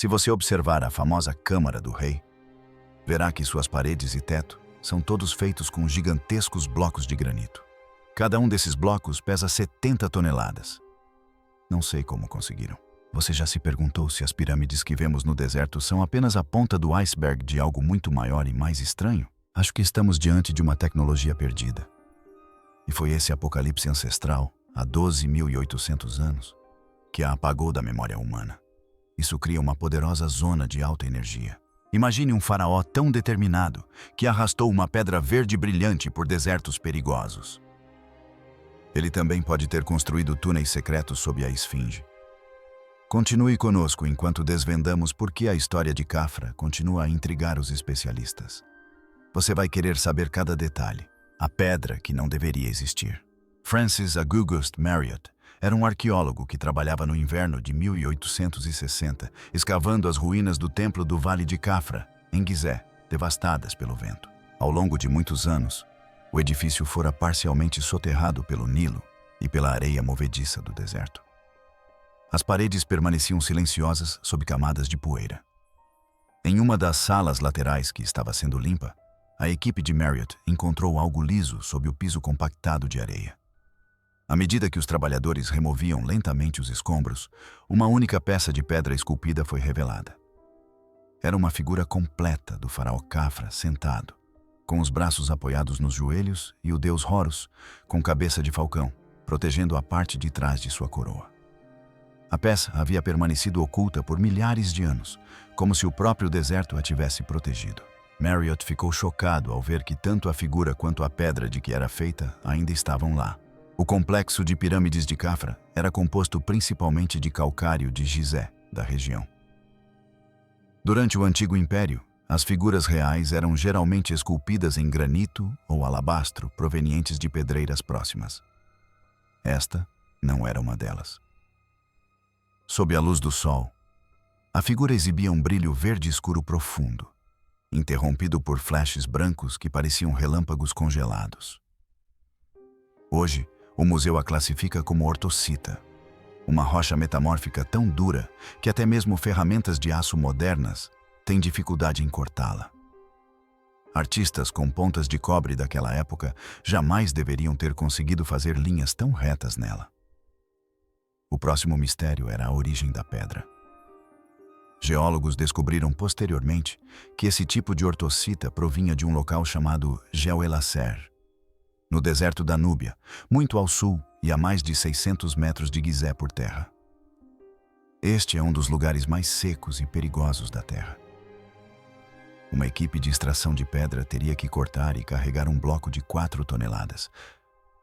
Se você observar a famosa Câmara do Rei, verá que suas paredes e teto são todos feitos com gigantescos blocos de granito. Cada um desses blocos pesa 70 toneladas. Não sei como conseguiram. Você já se perguntou se as pirâmides que vemos no deserto são apenas a ponta do iceberg de algo muito maior e mais estranho? Acho que estamos diante de uma tecnologia perdida. E foi esse apocalipse ancestral, há 12.800 anos, que a apagou da memória humana. Isso cria uma poderosa zona de alta energia. Imagine um faraó tão determinado que arrastou uma pedra verde brilhante por desertos perigosos. Ele também pode ter construído túneis secretos sob a esfinge. Continue conosco enquanto desvendamos por que a história de Khafra continua a intrigar os especialistas. Você vai querer saber cada detalhe. A pedra que não deveria existir. Francis August Marriott era um arqueólogo que trabalhava no inverno de 1860, escavando as ruínas do templo do Vale de Khafra, em Gizé, devastadas pelo vento. Ao longo de muitos anos, o edifício fora parcialmente soterrado pelo Nilo e pela areia movediça do deserto. As paredes permaneciam silenciosas sob camadas de poeira. Em uma das salas laterais que estava sendo limpa, a equipe de Marriott encontrou algo liso sob o piso compactado de areia. À medida que os trabalhadores removiam lentamente os escombros, uma única peça de pedra esculpida foi revelada. Era uma figura completa do faraó Khafra sentado, com os braços apoiados nos joelhos e o deus Horus, com cabeça de falcão, protegendo a parte de trás de sua coroa. A peça havia permanecido oculta por milhares de anos, como se o próprio deserto a tivesse protegido. Marriott ficou chocado ao ver que tanto a figura quanto a pedra de que era feita ainda estavam lá. O complexo de pirâmides de Khafra era composto principalmente de calcário de Gizé, da região. Durante o Antigo Império, as figuras reais eram geralmente esculpidas em granito ou alabastro provenientes de pedreiras próximas. Esta não era uma delas. Sob a luz do sol, a figura exibia um brilho verde escuro profundo, interrompido por flashes brancos que pareciam relâmpagos congelados. Hoje, o museu a classifica como ortocita, uma rocha metamórfica tão dura que até mesmo ferramentas de aço modernas têm dificuldade em cortá-la. Artistas com pontas de cobre daquela época jamais deveriam ter conseguido fazer linhas tão retas nela. O próximo mistério era a origem da pedra. Geólogos descobriram posteriormente que esse tipo de ortocita provinha de um local chamado Jebel El-Asser, no deserto da Núbia, muito ao sul e a mais de 600 metros de Gizé por terra. Este é um dos lugares mais secos e perigosos da Terra. Uma equipe de extração de pedra teria que cortar e carregar um bloco de 4 toneladas,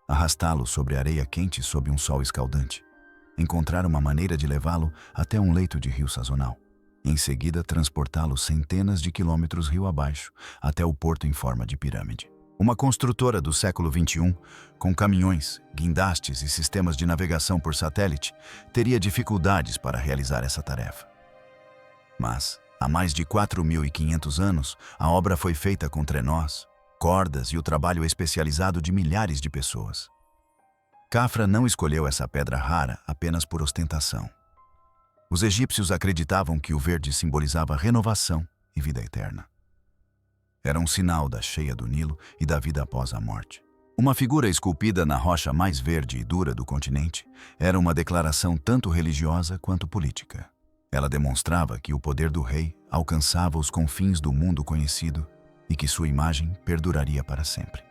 arrastá-lo sobre areia quente sob um sol escaldante, encontrar uma maneira de levá-lo até um leito de rio sazonal. Em seguida, transportá-lo centenas de quilômetros rio abaixo até o porto em forma de pirâmide. Uma construtora do século XXI, com caminhões, guindastes e sistemas de navegação por satélite, teria dificuldades para realizar essa tarefa. Mas, há mais de 4.500 anos, a obra foi feita com trenós, cordas e o trabalho especializado de milhares de pessoas. Khafra não escolheu essa pedra rara apenas por ostentação. Os egípcios acreditavam que o verde simbolizava renovação e vida eterna. Era um sinal da cheia do Nilo e da vida após a morte. Uma figura esculpida na rocha mais verde e dura do continente era uma declaração tanto religiosa quanto política. Ela demonstrava que o poder do rei alcançava os confins do mundo conhecido e que sua imagem perduraria para sempre.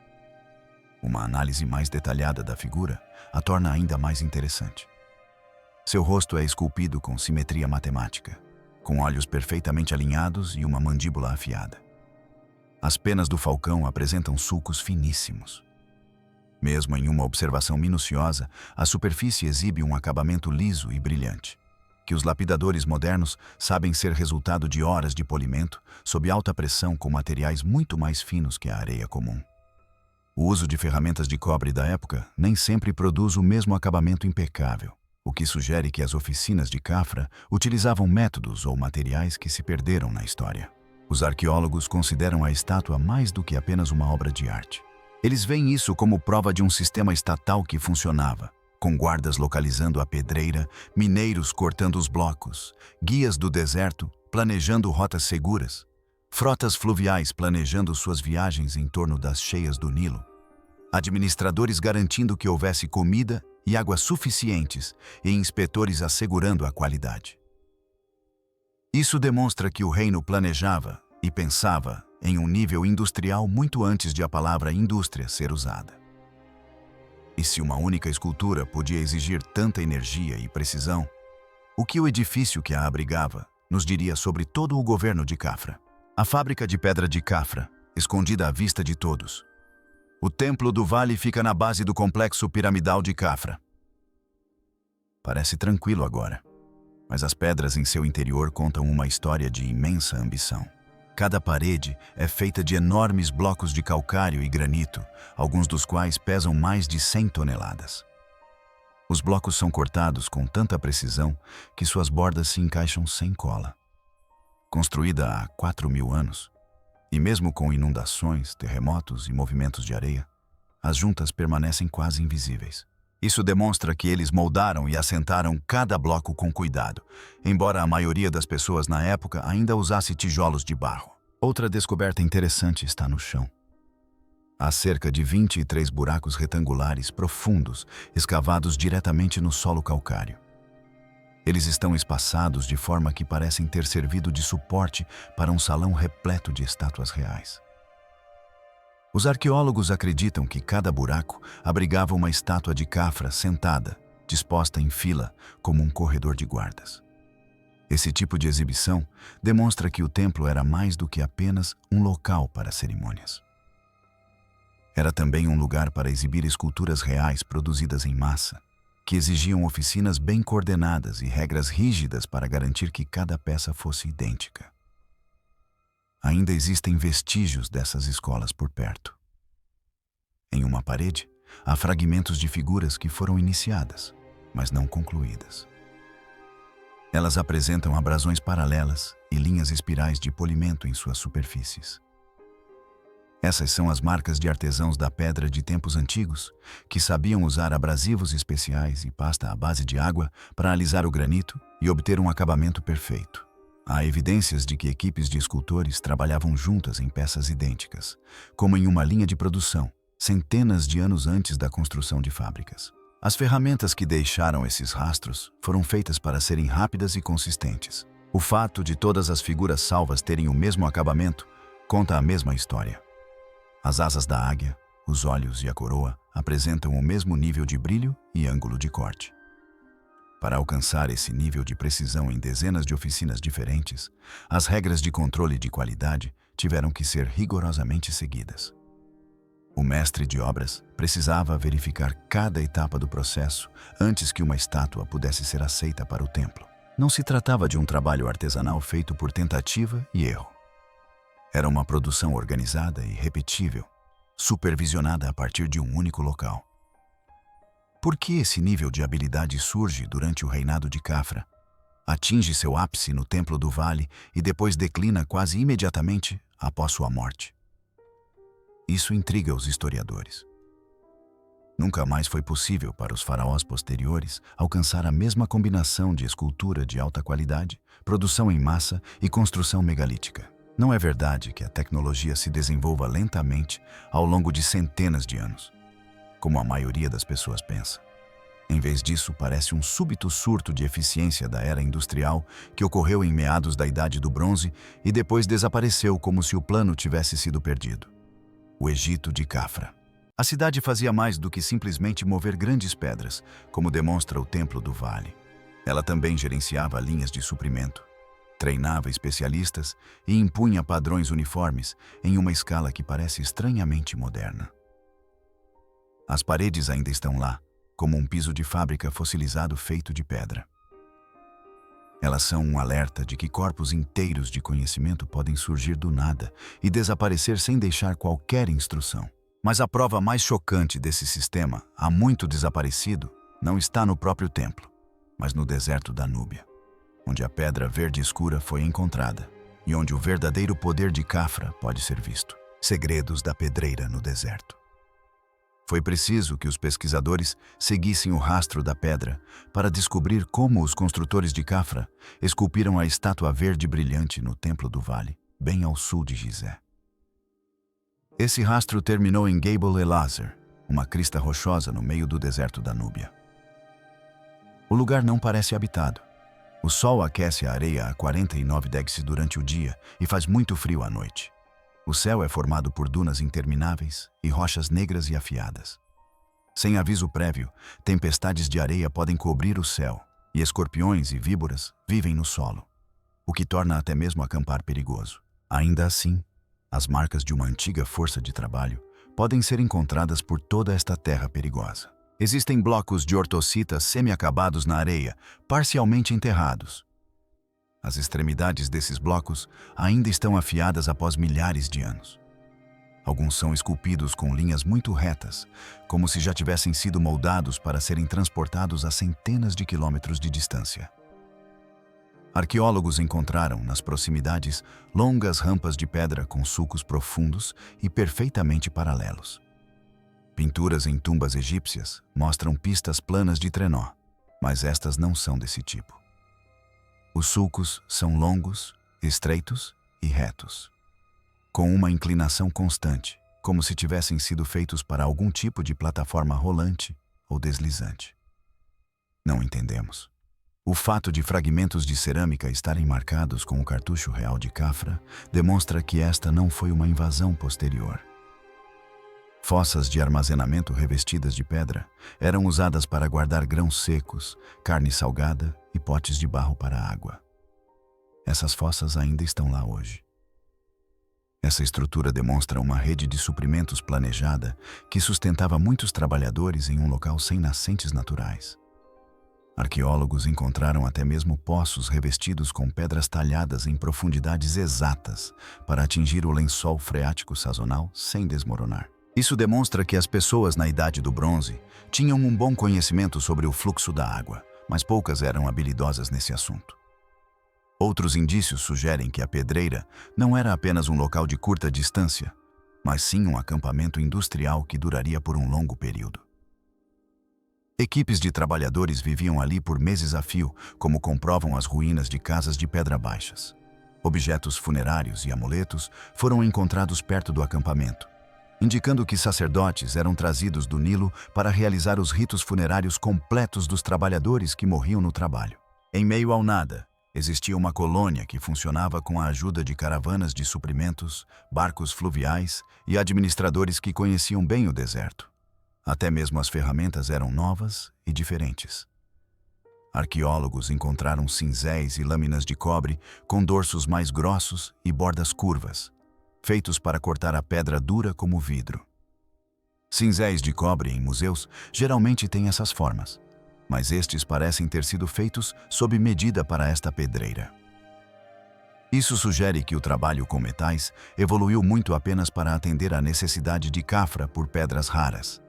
Uma análise mais detalhada da figura a torna ainda mais interessante. Seu rosto é esculpido com simetria matemática, com olhos perfeitamente alinhados e uma mandíbula afiada. As penas do falcão apresentam sulcos finíssimos. Mesmo em uma observação minuciosa, a superfície exibe um acabamento liso e brilhante, que os lapidadores modernos sabem ser resultado de horas de polimento sob alta pressão com materiais muito mais finos que a areia comum. O uso de ferramentas de cobre da época nem sempre produz o mesmo acabamento impecável, o que sugere que as oficinas de Khafra utilizavam métodos ou materiais que se perderam na história. Os arqueólogos consideram a estátua mais do que apenas uma obra de arte. Eles veem isso como prova de um sistema estatal que funcionava, com guardas localizando a pedreira, mineiros cortando os blocos, guias do deserto planejando rotas seguras, frotas fluviais planejando suas viagens em torno das cheias do Nilo, administradores garantindo que houvesse comida e água suficientes e inspetores assegurando a qualidade. Isso demonstra que o reino planejava e pensava em um nível industrial muito antes de a palavra indústria ser usada. E se uma única escultura podia exigir tanta energia e precisão, o que o edifício que a abrigava nos diria sobre todo o governo de Cafra? A fábrica de pedra de Cafra, escondida à vista de todos. O Templo do Vale fica na base do complexo piramidal de Cafra. Parece tranquilo agora, mas as pedras em seu interior contam uma história de imensa ambição. Cada parede é feita de enormes blocos de calcário e granito, alguns dos quais pesam mais de 100 toneladas. Os blocos são cortados com tanta precisão que suas bordas se encaixam sem cola. Construída há 4.000 anos, e mesmo com inundações, terremotos e movimentos de areia, as juntas permanecem quase invisíveis. Isso demonstra que eles moldaram e assentaram cada bloco com cuidado, embora a maioria das pessoas na época ainda usasse tijolos de barro. Outra descoberta interessante está no chão. Há cerca de 23 buracos retangulares profundos, escavados diretamente no solo calcário. Eles estão espaçados de forma que parecem ter servido de suporte para um salão repleto de estátuas reais. Os arqueólogos acreditam que cada buraco abrigava uma estátua de Cafra sentada, disposta em fila, como um corredor de guardas. Esse tipo de exibição demonstra que o templo era mais do que apenas um local para cerimônias. Era também um lugar para exibir esculturas reais produzidas em massa, que exigiam oficinas bem coordenadas e regras rígidas para garantir que cada peça fosse idêntica. Ainda existem vestígios dessas escolas por perto. Em uma parede, há fragmentos de figuras que foram iniciadas, mas não concluídas. Elas apresentam abrasões paralelas e linhas espirais de polimento em suas superfícies. Essas são as marcas de artesãos da pedra de tempos antigos, que sabiam usar abrasivos especiais e pasta à base de água para alisar o granito e obter um acabamento perfeito. Há evidências de que equipes de escultores trabalhavam juntas em peças idênticas, como em uma linha de produção, centenas de anos antes da construção de fábricas. As ferramentas que deixaram esses rastros foram feitas para serem rápidas e consistentes. O fato de todas as figuras salvas terem o mesmo acabamento conta a mesma história. As asas da águia, os olhos e a coroa apresentam o mesmo nível de brilho e ângulo de corte. Para alcançar esse nível de precisão em dezenas de oficinas diferentes, as regras de controle de qualidade tiveram que ser rigorosamente seguidas. O mestre de obras precisava verificar cada etapa do processo antes que uma estátua pudesse ser aceita para o templo. Não se tratava de um trabalho artesanal feito por tentativa e erro. Era uma produção organizada e repetível, supervisionada a partir de um único local. Por que esse nível de habilidade surge durante o reinado de Cafra, atinge seu ápice no Templo do Vale e depois declina quase imediatamente após sua morte? Isso intriga os historiadores. Nunca mais foi possível para os faraós posteriores alcançar a mesma combinação de escultura de alta qualidade, produção em massa e construção megalítica. Não é verdade que a tecnologia se desenvolva lentamente ao longo de centenas de anos, como a maioria das pessoas pensa. Em vez disso, parece um súbito surto de eficiência da era industrial que ocorreu em meados da Idade do Bronze e depois desapareceu como se o plano tivesse sido perdido. O Egito de Cafra. A cidade fazia mais do que simplesmente mover grandes pedras, como demonstra o Templo do Vale. Ela também gerenciava linhas de suprimento, treinava especialistas e impunha padrões uniformes em uma escala que parece estranhamente moderna. As paredes ainda estão lá, como um piso de fábrica fossilizado feito de pedra. Elas são um alerta de que corpos inteiros de conhecimento podem surgir do nada e desaparecer sem deixar qualquer instrução. Mas a prova mais chocante desse sistema, há muito desaparecido, não está no próprio templo, mas no deserto da Núbia, onde a pedra verde escura foi encontrada e onde o verdadeiro poder de Cafra pode ser visto. Segredos da pedreira no deserto. Foi preciso que os pesquisadores seguissem o rastro da pedra para descobrir como os construtores de Khafra esculpiram a estátua verde brilhante no Templo do Vale, bem ao sul de Gizé. Esse rastro terminou em Gabel el-Azhar, uma crista rochosa no meio do deserto da Núbia. O lugar não parece habitado. O sol aquece a areia a 49 degrees durante o dia e faz muito frio à noite. O céu é formado por dunas intermináveis e rochas negras e afiadas. Sem aviso prévio, tempestades de areia podem cobrir o céu e escorpiões e víboras vivem no solo, o que torna até mesmo acampar perigoso. Ainda assim, as marcas de uma antiga força de trabalho podem ser encontradas por toda esta terra perigosa. Existem blocos de ortocitas semi-acabados na areia, parcialmente enterrados. As extremidades desses blocos ainda estão afiadas após milhares de anos. Alguns são esculpidos com linhas muito retas, como se já tivessem sido moldados para serem transportados a centenas de quilômetros de distância. Arqueólogos encontraram, nas proximidades, longas rampas de pedra com sulcos profundos e perfeitamente paralelos. Pinturas em tumbas egípcias mostram pistas planas de trenó, mas estas não são desse tipo. Os sulcos são longos, estreitos e retos, com uma inclinação constante, como se tivessem sido feitos para algum tipo de plataforma rolante ou deslizante. Não entendemos. O fato de fragmentos de cerâmica estarem marcados com o cartucho real de Khafra demonstra que esta não foi uma invasão posterior. Fossas de armazenamento revestidas de pedra eram usadas para guardar grãos secos, carne salgada e potes de barro para água. Essas fossas ainda estão lá hoje. Essa estrutura demonstra uma rede de suprimentos planejada que sustentava muitos trabalhadores em um local sem nascentes naturais. Arqueólogos encontraram até mesmo poços revestidos com pedras talhadas em profundidades exatas para atingir o lençol freático sazonal sem desmoronar. Isso demonstra que as pessoas na Idade do Bronze tinham um bom conhecimento sobre o fluxo da água, mas poucas eram habilidosas nesse assunto. Outros indícios sugerem que a pedreira não era apenas um local de curta distância, mas sim um acampamento industrial que duraria por um longo período. Equipes de trabalhadores viviam ali por meses a fio, como comprovam as ruínas de casas de pedra baixas. Objetos funerários e amuletos foram encontrados perto do acampamento, indicando que sacerdotes eram trazidos do Nilo para realizar os ritos funerários completos dos trabalhadores que morriam no trabalho. Em meio ao nada, existia uma colônia que funcionava com a ajuda de caravanas de suprimentos, barcos fluviais e administradores que conheciam bem o deserto. Até mesmo as ferramentas eram novas e diferentes. Arqueólogos encontraram cinzéis e lâminas de cobre com dorsos mais grossos e bordas curvas, feitos para cortar a pedra dura como vidro. Cinzéis de cobre em museus geralmente têm essas formas, mas estes parecem ter sido feitos sob medida para esta pedreira. Isso sugere que o trabalho com metais evoluiu muito apenas para atender à necessidade de Khafra por pedras raras.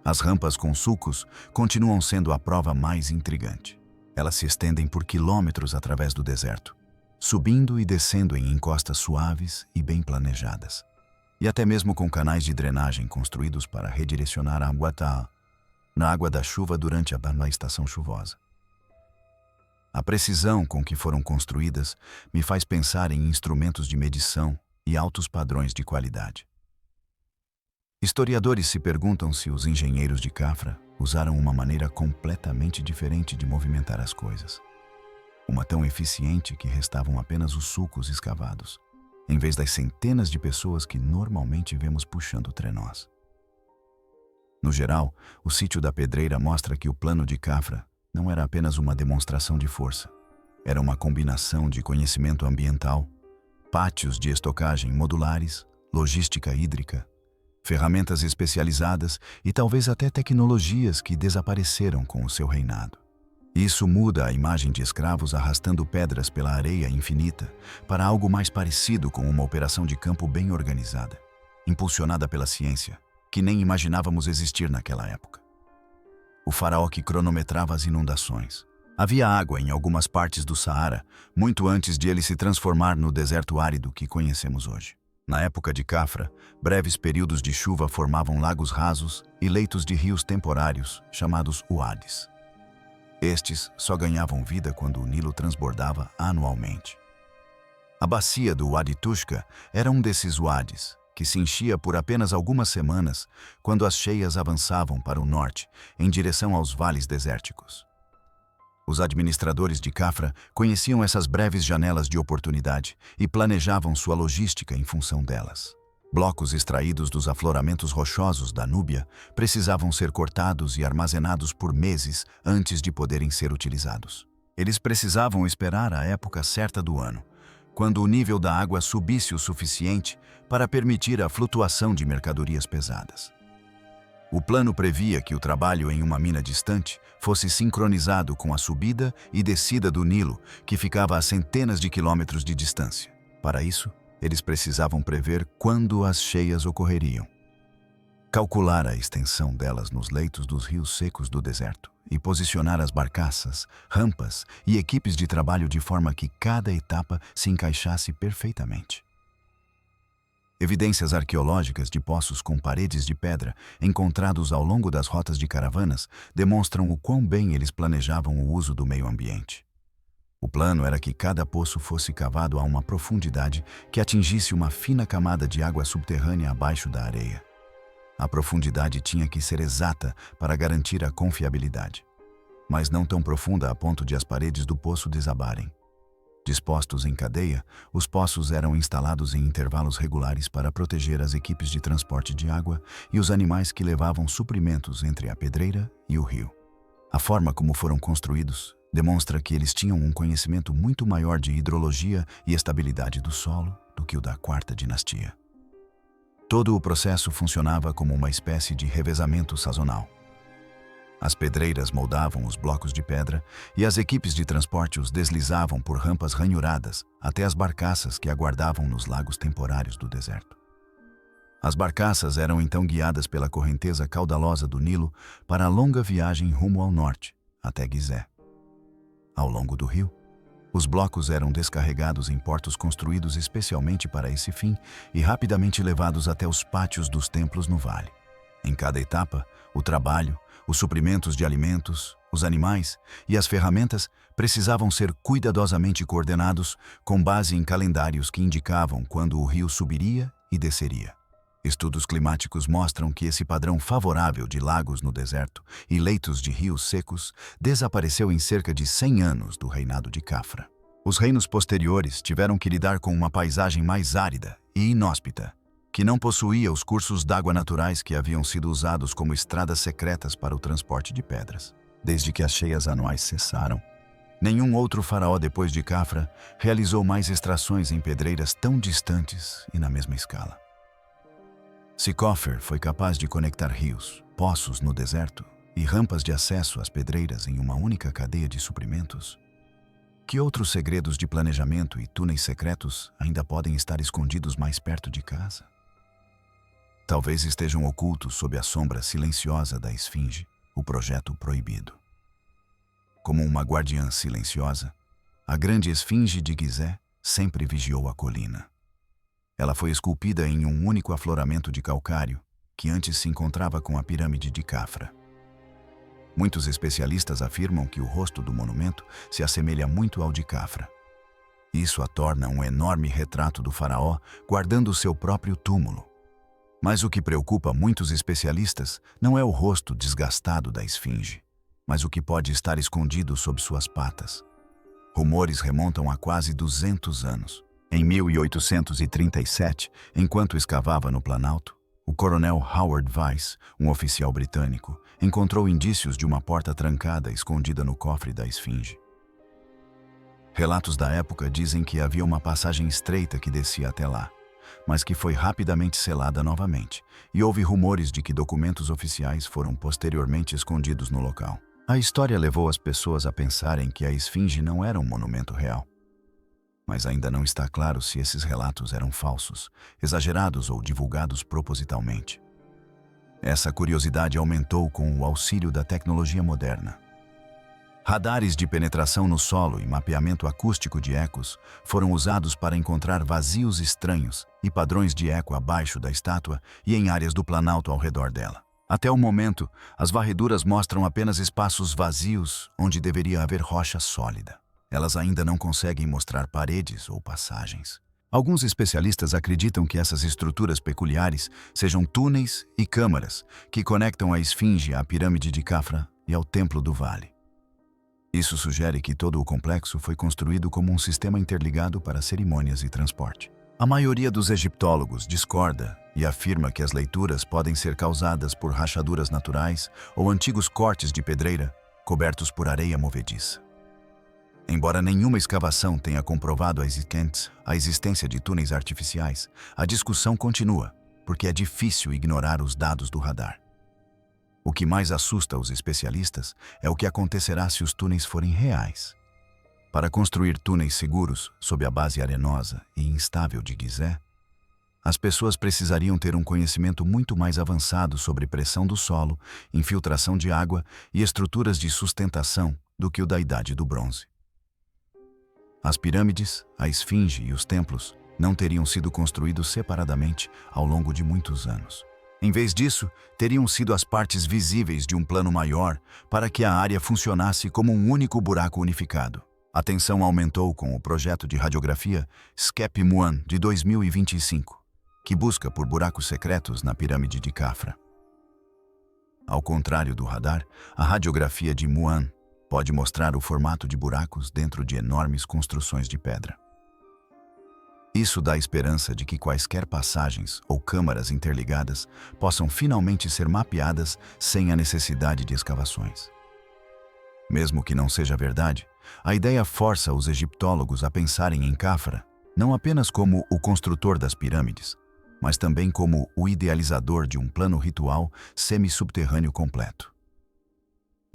As rampas com sulcos continuam sendo a prova mais intrigante. Elas se estendem por quilômetros através do deserto, subindo e descendo em encostas suaves e bem planejadas, e até mesmo com canais de drenagem construídos para redirecionar a água na água da chuva durante a estação chuvosa. A precisão com que foram construídas me faz pensar em instrumentos de medição e altos padrões de qualidade. Historiadores se perguntam se os engenheiros de Khafra usaram uma maneira completamente diferente de movimentar as coisas. Uma tão eficiente que restavam apenas os sulcos escavados, em vez das centenas de pessoas que normalmente vemos puxando trenós. No geral, o sítio da pedreira mostra que o plano de Khafra não era apenas uma demonstração de força. Era uma combinação de conhecimento ambiental, pátios de estocagem modulares, logística hídrica, ferramentas especializadas e talvez até tecnologias que desapareceram com o seu reinado. Isso muda a imagem de escravos arrastando pedras pela areia infinita para algo mais parecido com uma operação de campo bem organizada, impulsionada pela ciência, que nem imaginávamos existir naquela época. O faraó que cronometrava as inundações. Havia água em algumas partes do Saara, muito antes de ele se transformar no deserto árido que conhecemos hoje. Na época de Cafra, breves períodos de chuva formavam lagos rasos e leitos de rios temporários, chamados uades. Estes só ganhavam vida quando o Nilo transbordava anualmente. A bacia do Wadi Tushka era um desses uades, que se enchia por apenas algumas semanas quando as cheias avançavam para o norte, em direção aos vales desérticos. Os administradores de Cafra conheciam essas breves janelas de oportunidade e planejavam sua logística em função delas. Blocos extraídos dos afloramentos rochosos da Núbia precisavam ser cortados e armazenados por meses antes de poderem ser utilizados. Eles precisavam esperar a época certa do ano, quando o nível da água subisse o suficiente para permitir a flutuação de mercadorias pesadas. O plano previa que o trabalho em uma mina distante fosse sincronizado com a subida e descida do Nilo, que ficava a centenas de quilômetros de distância. Para isso, eles precisavam prever quando as cheias ocorreriam, calcular a extensão delas nos leitos dos rios secos do deserto e posicionar as barcaças, rampas e equipes de trabalho de forma que cada etapa se encaixasse perfeitamente. Evidências arqueológicas de poços com paredes de pedra encontrados ao longo das rotas de caravanas demonstram o quão bem eles planejavam o uso do meio ambiente. O plano era que cada poço fosse cavado a uma profundidade que atingisse uma fina camada de água subterrânea abaixo da areia. A profundidade tinha que ser exata para garantir a confiabilidade, mas não tão profunda a ponto de as paredes do poço desabarem. Dispostos em cadeia, os poços eram instalados em intervalos regulares para proteger as equipes de transporte de água e os animais que levavam suprimentos entre a pedreira e o rio. A forma como foram construídos demonstra que eles tinham um conhecimento muito maior de hidrologia e estabilidade do solo do que o da Quarta Dinastia. Todo o processo funcionava como uma espécie de revezamento sazonal. As pedreiras moldavam os blocos de pedra e as equipes de transporte os deslizavam por rampas ranhuradas até as barcaças que aguardavam nos lagos temporários do deserto. As barcaças eram então guiadas pela correnteza caudalosa do Nilo para a longa viagem rumo ao norte, até Gizé. Ao longo do rio, os blocos eram descarregados em portos construídos especialmente para esse fim e rapidamente levados até os pátios dos templos no vale. Em cada etapa, o trabalho, os suprimentos de alimentos, os animais e as ferramentas precisavam ser cuidadosamente coordenados com base em calendários que indicavam quando o rio subiria e desceria. Estudos climáticos mostram que esse padrão favorável de lagos no deserto e leitos de rios secos desapareceu em cerca de 100 anos do reinado de Cafra. Os reinos posteriores tiveram que lidar com uma paisagem mais árida e inóspita, que não possuía os cursos d'água naturais que haviam sido usados como estradas secretas para o transporte de pedras. Desde que as cheias anuais cessaram, nenhum outro faraó depois de Cafra realizou mais extrações em pedreiras tão distantes e na mesma escala. Se Khofre foi capaz de conectar rios, poços no deserto e rampas de acesso às pedreiras em uma única cadeia de suprimentos, que outros segredos de planejamento e túneis secretos ainda podem estar escondidos mais perto de casa? Talvez estejam ocultos sob a sombra silenciosa da Esfinge, o projeto proibido. Como uma guardiã silenciosa, a grande Esfinge de Gizé sempre vigiou a colina. Ela foi esculpida em um único afloramento de calcário, que antes se encontrava com a pirâmide de Cafra. Muitos especialistas afirmam que o rosto do monumento se assemelha muito ao de Cafra. Isso a torna um enorme retrato do faraó guardando seu próprio túmulo. Mas o que preocupa muitos especialistas não é o rosto desgastado da Esfinge, mas o que pode estar escondido sob suas patas. Rumores remontam a quase 200 anos. Em 1837, enquanto escavava no Planalto, o coronel Howard Vyse, um oficial britânico, encontrou indícios de uma porta trancada escondida no cofre da Esfinge. Relatos da época dizem que havia uma passagem estreita que descia até lá, mas que foi rapidamente selada novamente, e houve rumores de que documentos oficiais foram posteriormente escondidos no local. A história levou as pessoas a pensarem que a Esfinge não era um monumento real. Mas ainda não está claro se esses relatos eram falsos, exagerados ou divulgados propositalmente. Essa curiosidade aumentou com o auxílio da tecnologia moderna. Radares de penetração no solo e mapeamento acústico de ecos foram usados para encontrar vazios estranhos e padrões de eco abaixo da estátua e em áreas do planalto ao redor dela. Até o momento, as varreduras mostram apenas espaços vazios onde deveria haver rocha sólida. Elas ainda não conseguem mostrar paredes ou passagens. Alguns especialistas acreditam que essas estruturas peculiares sejam túneis e câmaras que conectam a esfinge à pirâmide de Khafra e ao Templo do Vale. Isso sugere que todo o complexo foi construído como um sistema interligado para cerimônias e transporte. A maioria dos egiptólogos discorda e afirma que as leituras podem ser causadas por rachaduras naturais ou antigos cortes de pedreira cobertos por areia movediça. Embora nenhuma escavação tenha comprovado a existência de túneis artificiais, a discussão continua, porque é difícil ignorar os dados do radar. O que mais assusta os especialistas é o que acontecerá se os túneis forem reais. Para construir túneis seguros sob a base arenosa e instável de Gizé, as pessoas precisariam ter um conhecimento muito mais avançado sobre pressão do solo, infiltração de água e estruturas de sustentação do que o da Idade do Bronze. As pirâmides, a esfinge e os templos não teriam sido construídos separadamente ao longo de muitos anos. Em vez disso, teriam sido as partes visíveis de um plano maior para que a área funcionasse como um único buraco unificado. A tensão aumentou com o projeto de radiografia SCEP-1 de 2025, que busca por buracos secretos na pirâmide de Khafra. Ao contrário do radar, a radiografia de Muan pode mostrar o formato de buracos dentro de enormes construções de pedra. Isso dá esperança de que quaisquer passagens ou câmaras interligadas possam finalmente ser mapeadas sem a necessidade de escavações. Mesmo que não seja verdade, a ideia força os egiptólogos a pensarem em Khafra não apenas como o construtor das pirâmides, mas também como o idealizador de um plano ritual semi-subterrâneo completo.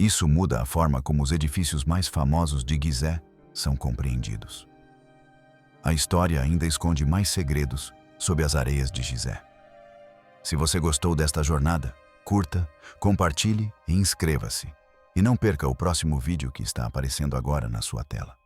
Isso muda a forma como os edifícios mais famosos de Gizé são compreendidos. A história ainda esconde mais segredos sob as areias de Gizé. Se você gostou desta jornada, curta, compartilhe e inscreva-se. E não perca o próximo vídeo que está aparecendo agora na sua tela.